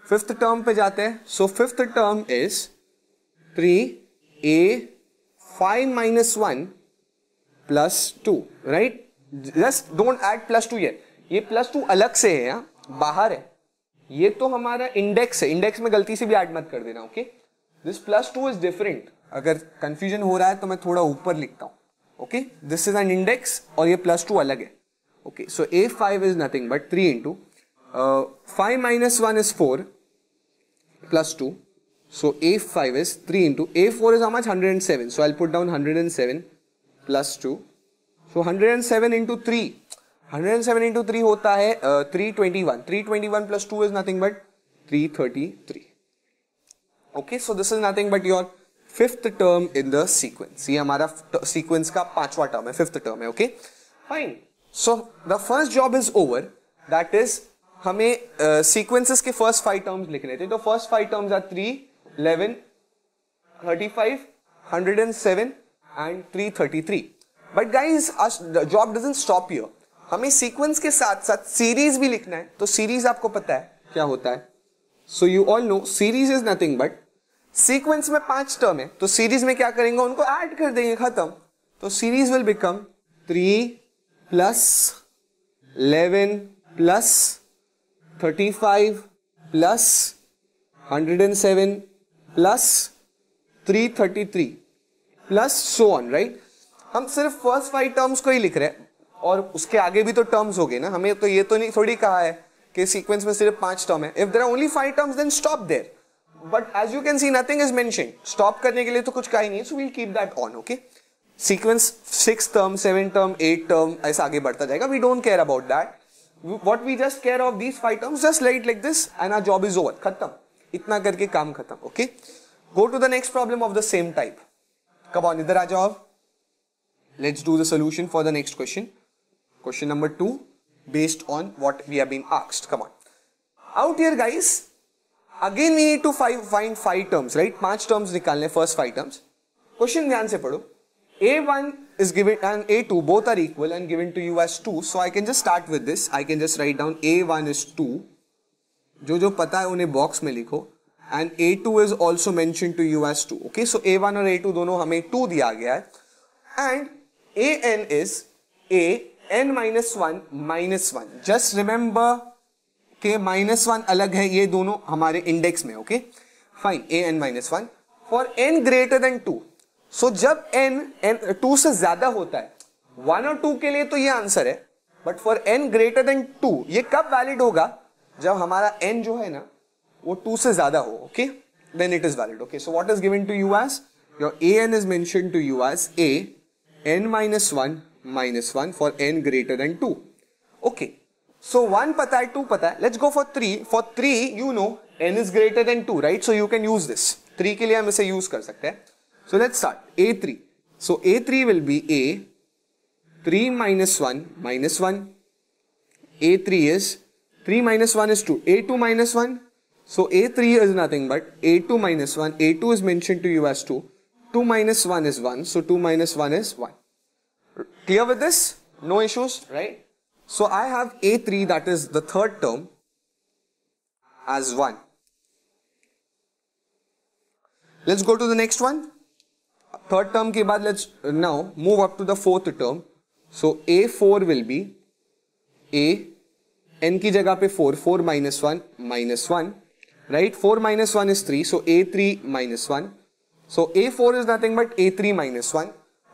A: fifth term पे जाते हैं. So fifth term is 3a 5 minus 1 plus 2, right? Just don't add plus 2 here. ये plus 2 अलग से है, यहाँ बाहर है. ये तो हमारा इंडेक्स है, इंडेक्स में गलती से भी ऐड मत कर देना. Okay, this plus 2 is different. अगर कंफ्यूजन हो रहा है तो मैं थोड़ा ऊपर लिखता हूं. Okay, this is an index और ये प्लस 2 अलग है. Okay, so a5 is nothing but 3 into 5 minus 1 is 4 plus 2, so a5 is 3 into a4 is how much? 107, so I'll put down 107 plus 2, so 107 into 3, 107 into 3 होता है 321. 321 plus 2 is nothing but 333. Okay, so this is nothing but your fifth term in the sequence. ये हमारा sequence का पांचवा term है, fifth term है. Okay, fine. So the first job is over. That is हमें sequences के first 5 terms लिखने थे. तो first 5 terms are 3, 11, 35, 107 and 333. But guys, the job doesn't stop here. हमें सीक्वेंस के साथ साथ सीरीज भी लिखना है. तो सीरीज आपको पता है क्या होता है. So you all know series is nothing but, sequence में 5 टर्म है तो सीरीज में क्या करेंगे, उनको ऐड कर देंगे, खत्म. तो series will become 3 plus 11 plus 35 plus 107 plus 333 plus so on, right. हम सिर्फ फर्स्ट 5 टर्म्स को ही लिख रहे हैं और उसके आगे भी तो टर्म्स हो गए ना. हमें तो ये तो नहीं थोड़ी कहा है कि सीक्वेंस में सिर्फ 5 टर्म है. If there are only 5 terms then stop there. but as you can see nothing is mentioned. Stop करने के लिए तो कुछ का ही नहीं है, so we'll keep that on, okay? Sequence 6 term, 7 term, 8 term ऐसा आगे बढ़ता जाएगा. We don't care about that. What we just care of these 5 terms, just write like this and our job is over. खत्म. इतना करके काम खत्म, okay? Go to the next problem of the same type. Come on, इधर आ जाओ. Let's do the solution for the next question. Question number 2, based on what we have been asked. Come on. Out here, guys. Again, we need to find 5 terms, right? 5 terms निकालने, first 5 terms. Question ध्यान से पढ़ो. A1 is given and A2 both are equal and given to you as 2. So I can just start with this. I can just write down A1 is 2. जो पता है उन्हें box में लिखो. And A2 is also mentioned to you as 2. Okay, so A1 और A2 दोनों हमें 2 दिया गया है. And AN is AN minus 1 minus 1. Just remember कि minus 1 अलग है, ये दोनों हमारे index में. Okay, fine. AN minus 1 for n greater than 2. So जब n 2 से ज्यादा होता है, 1 और 2 के लिए तो ये आंसर है. But for n greater than 2, ये कब valid होगा? जब हमारा n जो है ना वो 2 से ज्यादा हो. Okay, then it is valid. Okay, so what is given to you as? Your AN is mentioned to you as A n minus 1 minus 1 for n greater than 2. Okay, so 1 पता है, 2 पता है. Let's go for 3. For 3 you know n is greater than 2, right? So you can use this. 3 के लिए हम इसे use कर सकते हैं. So let's start. A3. So A3 will be A 3 minus 1 minus 1. A3 is 3 minus 1 is 2. A2 minus 1. So A3 is nothing but A2 minus 1. A2 is mentioned to you as 2. 2 minus 1 is 1. So 2 minus 1 is 1. Clear with this? No issues, right? So I have A3, that is the third term, as 1. Let's go to the next one. Third term के बाद let's now move up to the fourth term. So A4 will be A n की जगह पे 4. 4 minus 1 minus 1. Right? 4 minus 1 is 3. So A3 minus 1. So A4 is nothing but A3 minus 1.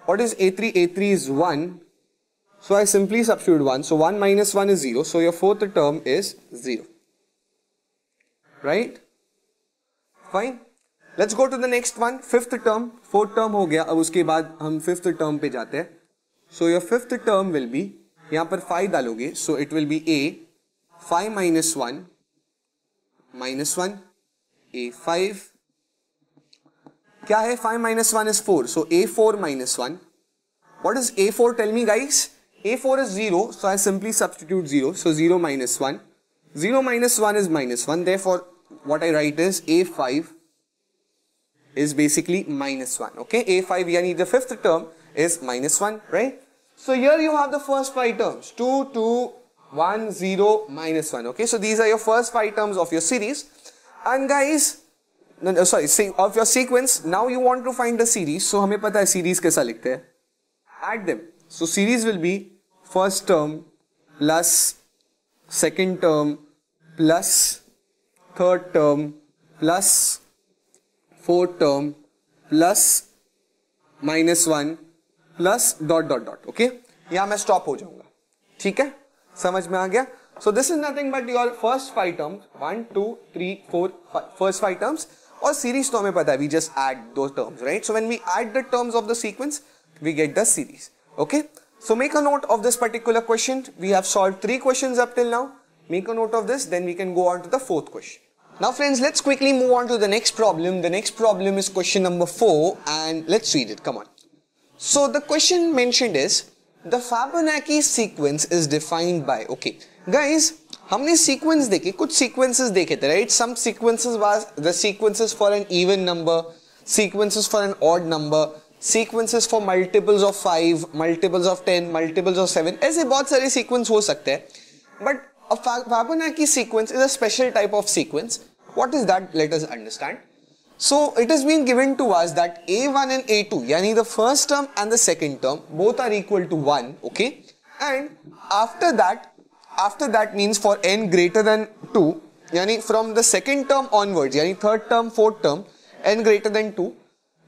A: What is A3? A3 is 1. So I simply substitute 1. So 1 minus 1 is 0. So your fourth term is 0. Right? Fine. Let's go to the next one. Fifth term. Fourth term हो गया. अब उसके बाद हम fifth term पे जाते हैं. So your fifth term will be, यहाँ पर 5 डालोगे. So it will be A 5 minus 1 minus 1 A5. क्या है? 5 minus 1 is 4. So A4 minus 1. What is A4? Tell me, guys. A4 is 0. So I simply substitute 0. So 0 minus 1. 0 minus 1 is minus 1. Therefore, what I write is A5 is basically minus 1. Okay. A5, yani the fifth term is minus 1, right? So here you have the first 5 terms. 2, 2, 1, 0, minus 1. Okay. So these are your first 5 terms of your series. And guys, of your sequence. Now you want to find the series. So हमें पता है series कैसा लिखते हैं. Add them. So series will be first term plus second term plus third term plus fourth term plus minus 1 plus dot dot dot. Okay? यहाँ मैं stop हो जाऊंगा. ठीक है? समझ में आ गया? So this is nothing but your first 5 terms. 1, 2, 3, 4, 5. First 5 terms. और series तो हमें पता है, we just add those terms, right? So when we add the terms of the sequence, we get the series. Okay? So make a note of this particular question. We have solved 3 questions up till now. Make a note of this, then we can go on to the 4th question. Now friends, let's quickly move on to the next problem. The next problem is question number 4 and let's read it. Come on. So the question mentioned is, the Fibonacci sequence is defined by, okay. Guys, हमने sequence देखे, कुछ sequences देखे थे, right? Some sequences was the sequences for an even number, sequences for an odd number, sequences for multiples of 5, multiples of 10, multiples of 7. ऐसे बहुत सारे sequence हो सकते हैं. But a Fibonacci sequence is a special type of sequence. What is that? Let us understand. So it has been given to us that A1 and A2, yani the first term and the second term, both are equal to 1, okay? And after that means for n greater than 2, yani from the second term onwards, yani third term, fourth term, n greater than 2,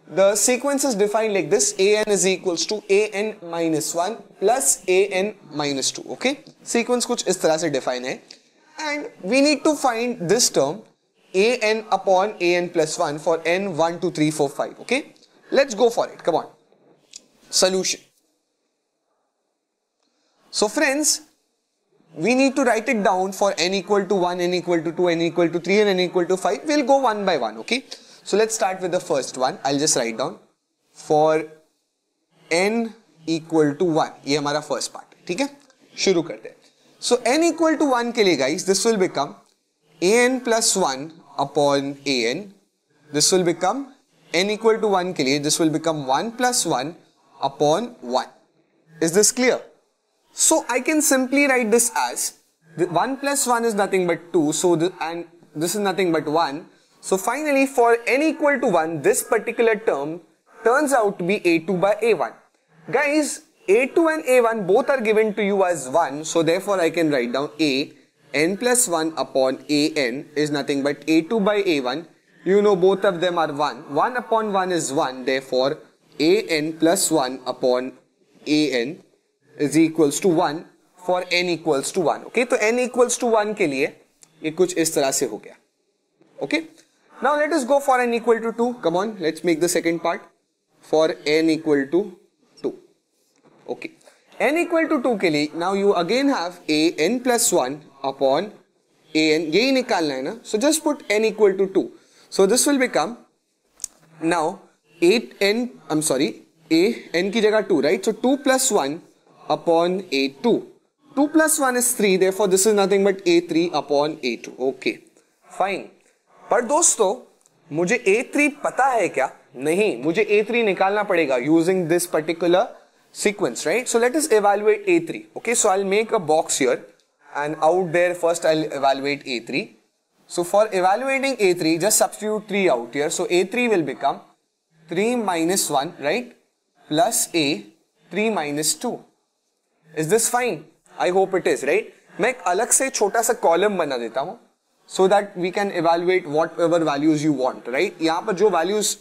A: the sequence is defined like this. An is equals to an minus 1 plus an minus 2, okay? Sequence कुछ इस तरह से define है. And we need to find this term an upon an plus 1 for n 1, 2, 3, 4, 5. Okay, let's go for it. Come on. Solution. So friends, we need to write it down for n equal to 1, n equal to 2, n equal to 3 and n equal to 5. We'll go one by one. Okay, so let's start with the first one. I'll just write down for n equal to 1. ये हमारा first part. ठीक है, शुरू करते हैं. So n equal to 1 के लिए guys, this will become an plus 1 upon an. This will become n equal to 1 के लिए, this will become 1 plus 1 upon 1. Is this clear? So I can simply write this as 1 plus 1 is nothing but 2. So and this is nothing but 1. So finally for n equal to 1, this particular term turns out to be a2 by a1. Guys, a2 and a1 both are given to you as 1. So therefore I can write down a n plus 1 upon an is nothing but a2 by a1. You know both of them are 1. 1 upon 1 is 1. Therefore an plus 1 upon an is equals to 1 for n equals to 1. Okay, तो n equals to 1 के लिए ये कुछ इस तरह से हो गया. Okay, now let us go for n equal to 2. Come on, let's make the second part for n equal to 2. Okay, n equal to 2 के लिए now you again have a n plus 1 upon an. यही निकालना है ना, so just put n equal to 2. So this will become now a n की जगह 2, right? So 2 plus 1 upon a2. 2 plus 1 is 3. Therefore this is nothing but a3 upon a2. Okay, fine. पर दोस्तों मुझे a3 पता है क्या? नहीं, मुझे a3 निकालना पड़ेगा using this particular sequence, right? So let us evaluate a3. Okay, so I'll make a box here and out there first I'll evaluate a3. So for evaluating a3, just substitute 3 out here. So a3 will become 3 minus 1, right? Plus a 3 minus 2. Is this fine? I hope it is, right? मैं एक अलग से छोटा सा column बना देता हूं so that we can evaluate whatever values you want, right? यहाँ पर जो values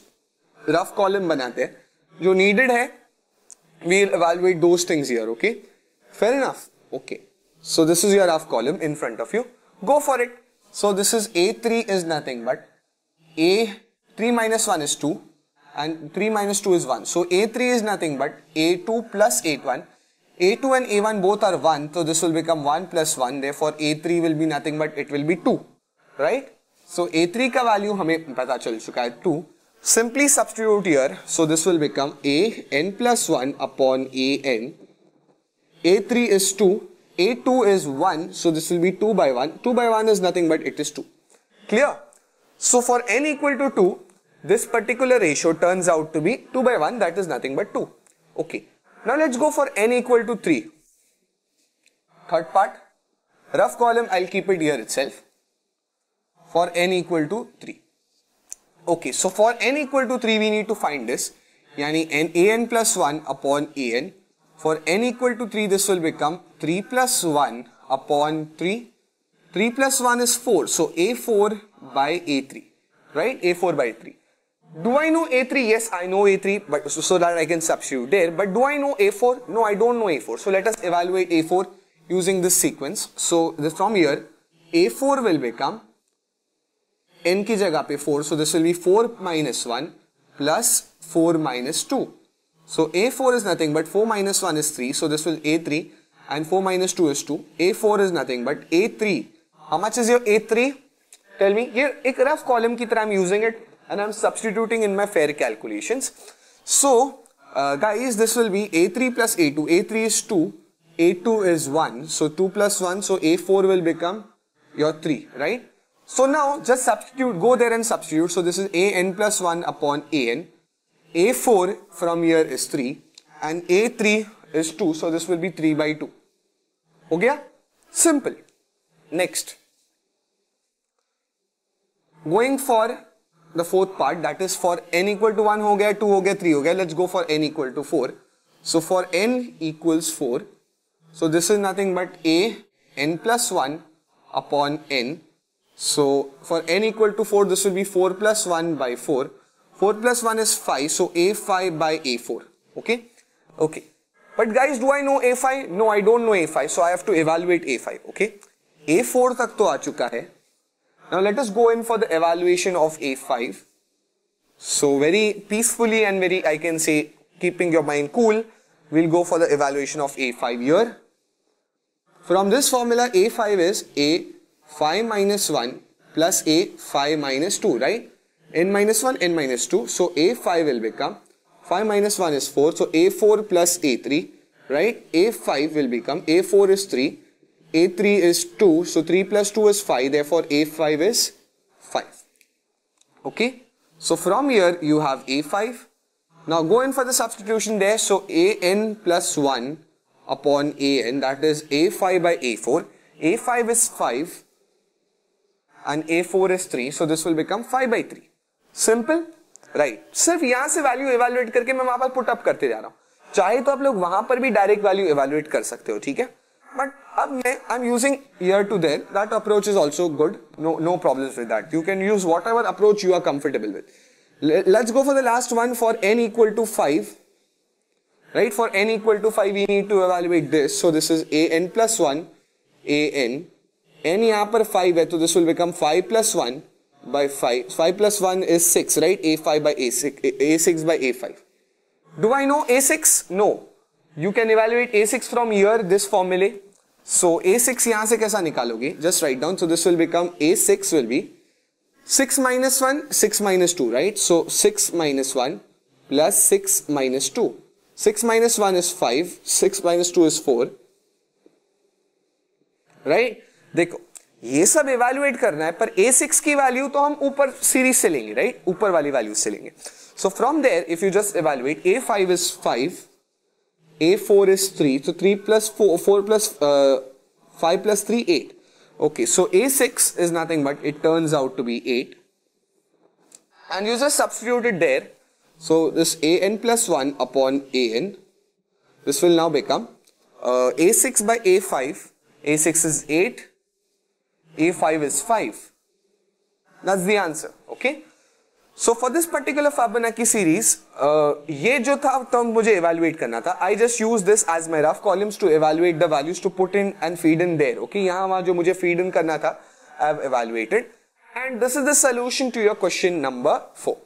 A: rough column बनाते हैं, जो needed है, we'll evaluate those things here. Okay, fair enough. Okay, so this is your rough column in front of you. Go for it. So this is a3 is nothing but a3 minus 1 is 2 and 3 minus 2 is 1. So a3 is nothing but a2 plus a1. a2 and a1 both are 1, so this will become 1 plus 1. Therefore a3 will be nothing but it will be 2, right? So a3 का value हमें पता चल चुका है 2. Simply substitute here. So this will become a n plus 1 upon an. a3 is 2, a2 is 1, so this will be 2 by 1. 2 by 1 is nothing but it is 2. Clear? So for n equal to 2, this particular ratio turns out to be 2 by 1, that is nothing but 2. Okay. Now let's go for n equal to 3. Third part, rough column, I'll keep it here itself. For n equal to 3. Okay, so for n equal to 3, we need to find this. Yani an plus 1 upon an. For n equal to 3, this will become 3 plus 1 upon 3. 3 plus 1 is 4. So a4 by a3. Right? a4 by 3. Do I know a3? Yes, I know a3, but so that I can substitute there. But do I know a4? No, I don't know a4. So let us evaluate a4 using this sequence. So this from here, a4 will become n की जगह पे 4. So this will be 4 minus 1 plus 4 minus 2. So a4 is nothing but 4 minus 1 is 3. So this will a3 and 4 minus 2 is 2. a4 is nothing but a3. How much is your a3? Tell me. Here, एक rough column की तरह I'm using it. And I'm substituting in my fair calculations. So, guys, this will be a3 plus a2. a3 is 2, a2 is 1. So, 2 plus 1. So, a4 will become your 3, right? So, now just substitute, go there and substitute. So, this is an plus 1 upon an. a4 from here is 3 and a3 is 2. So, this will be 3 by 2. Okay? Simple. Next. Going for the fourth part, that is for n equal to 1 हो गया, 2 हो गया, 3 हो गया. Let's go for n equal to 4. So for n equals 4, so this is nothing but a n plus 1 upon n. So for n equal to 4, this will be 4 plus 1 by 4. 4 plus 1 is 5, so a5 by a4. Okay? Okay. But guys, do I know a5? No, I don't know a5, so I have to evaluate a5. Okay? a4 तक तो आ चुका है. Now let us go in for the evaluation of A5. So very peacefully and very, I can say, keeping your mind cool, we'll go for the evaluation of A5 here. From this formula, A5 is A5 minus 1 plus A5 minus 2, right? N minus 1, N minus 2. So A5 will become, 5 minus 1 is 4. So A4 plus A3, right? A5 will become, A4 is 3. A3 is 2, so 3 plus 2 is 5, therefore A5 is 5. Okay, so from here you have A5. Now go in for the substitution there, so AN plus 1 upon AN, that is A5 by A4. A5 is 5 and A4 is 3, so this will become 5 by 3. Simple, right? सिर्फ यहाँ से value evaluate करके मैं वहां पर put up करते जा रहा हूँ. चाहे तो आप लोग वहां पर भी डायरेक्ट वैल्यू इवेल्युएट कर सकते हो, ठीक है? But I'm using here to there. That approach is also good. No problems with that. You can use whatever approach you are comfortable with. Let's go for the last one for n equal to 5. Right? For n equal to 5, we need to evaluate this. So this is an plus 1, an. n यहाँ पर 5 है, तो this will become 5 plus 1 by 5. 5 plus 1 is 6, right? A5 by A6, A6 by A5. Do I know A6? No. You can evaluate A6 from here, this formula. So A6 यहाँ से कैसा निकालोगे? Just write down. So this will become A6 will be 6 minus 1, 6 minus 2, right? So 6 minus 1 plus 6 minus 2. 6 minus 1 is 5, 6 minus 2 is 4. Right? देखो, ये सब evaluate करना है, पर A6 की वैल्यू तो हम ऊपर सीरीज से लेंगे, right? ऊपर वाली वैल्यू से लेंगे. So from there, if you just evaluate, A5 is 5. A4 is 3, so 3 plus 4 plus 5 plus 3, 8. Okay, so A6 is nothing but, it turns out to be 8. And you just substitute it there. So this AN plus 1 upon AN, this will now become A6 by A5. A6 is 8, A5 is 5. That's the answer, okay? So for this particular Fibonacci series, ये जो था तो मुझे evaluate करना था. I just use this as my rough columns to evaluate the values to put in and feed in there. Okay, यहाँ वहाँ जो मुझे feed in करना था, I have evaluated. And this is the solution to your question number 4.